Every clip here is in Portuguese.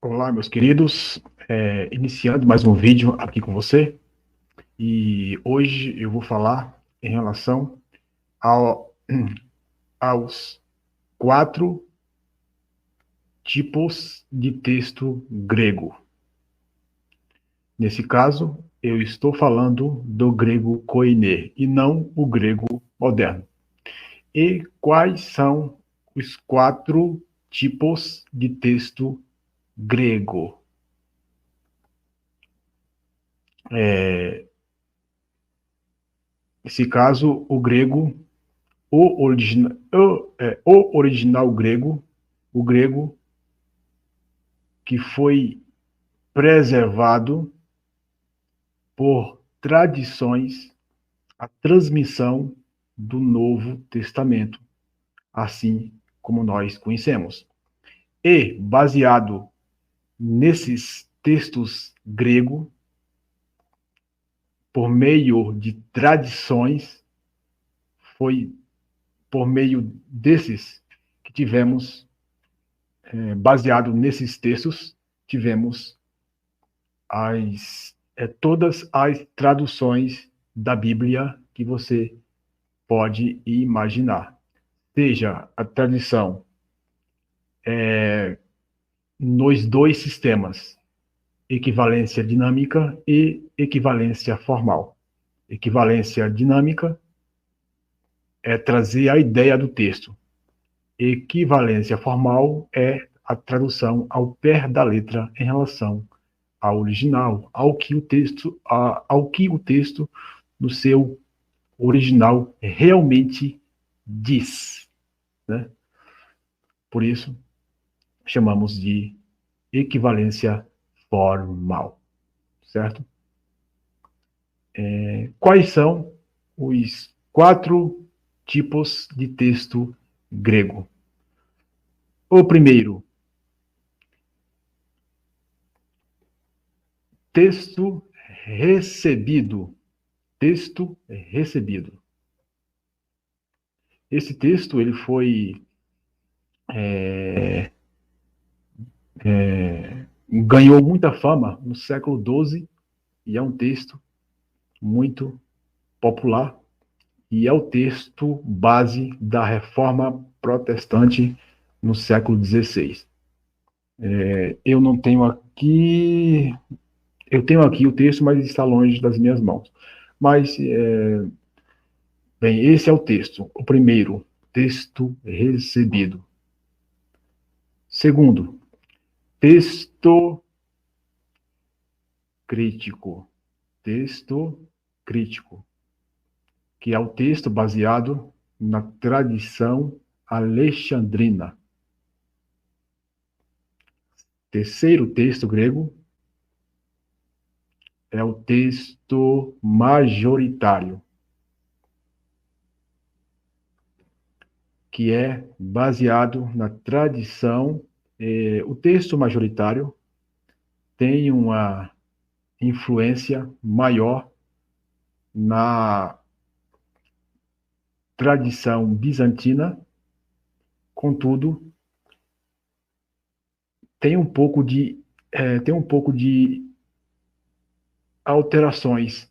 Olá, meus queridos, iniciando mais um vídeo aqui com você, e hoje eu vou falar em relação ao- aos 4 tipos de texto grego. Nesse caso, eu estou falando do grego koiné e não o grego moderno. E quais são os 4 tipos de texto grego? Nesse caso, o original grego, o grego que foi preservado por tradições, a transmissão do Novo Testamento, assim como nós conhecemos. E, baseado nesses textos grego, por meio de tradições, foi por meio desses que tivemos, baseado nesses textos, tivemos todas as traduções da Bíblia que você pode imaginar. Seja a tradução nos dois sistemas, equivalência dinâmica e equivalência formal. Equivalência dinâmica é trazer a ideia do texto. Equivalência formal é a tradução ao pé da letra em relação ao original, ao que o texto no seu original realmente diz, né? Por isso, chamamos de equivalência formal, certo? Quais são os 4 tipos de texto grego? O primeiro, texto recebido. Texto recebido. Esse texto ele foi ganhou muita fama no século XII e é um texto muito popular e é o texto base da Reforma Protestante no século XVI. Eu não tenho aqui, eu tenho aqui o texto, mas está longe das minhas mãos. Mas, bem, esse é o texto. O primeiro, texto recebido. Segundo, texto crítico. Texto crítico, que é o texto baseado na tradição alexandrina. Terceiro texto grego é o texto majoritário, que é baseado na tradição. O texto majoritário tem uma influência maior na tradição bizantina, contudo, tem um pouco de, tem um pouco de alterações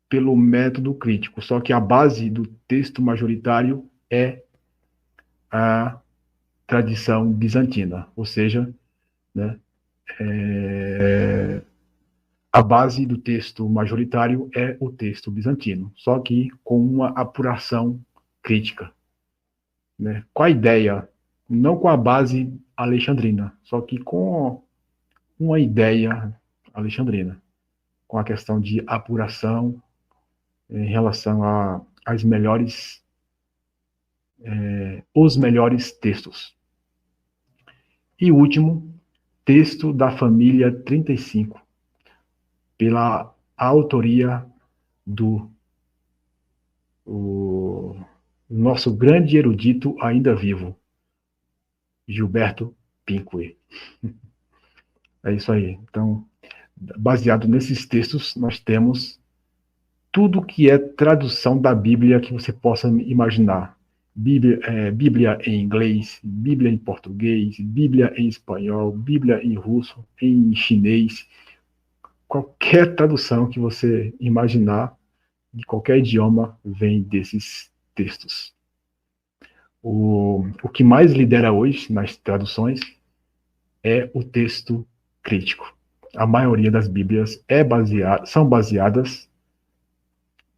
pelo método crítico, só que a base do texto majoritário é a tradição bizantina, ou seja, né, a base do texto majoritário é o texto bizantino, só que com uma apuração crítica, né? Com a ideia, não com a base alexandrina, só que com uma ideia alexandrina, com a questão de apuração em relação às melhores, os melhores textos. E o último, texto da família 35, pela autoria do o nosso grande erudito ainda vivo, Gilberto Pinque. É isso aí. Então, baseado nesses textos, nós temos tudo que é tradução da Bíblia que você possa imaginar. Bíblia em inglês, Bíblia em português, Bíblia em espanhol, Bíblia em russo, em chinês, qualquer tradução que você imaginar, de qualquer idioma, vem desses textos. O que mais lidera hoje nas traduções é o texto crítico. A maioria das Bíblias são baseadas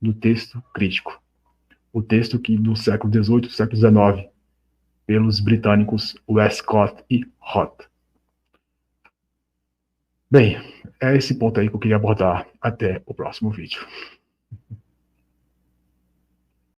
no texto crítico. O texto que do século XVIII, século XIX, pelos britânicos Westcott e Hort. Bem, é esse ponto aí que eu queria abordar. Até o próximo vídeo.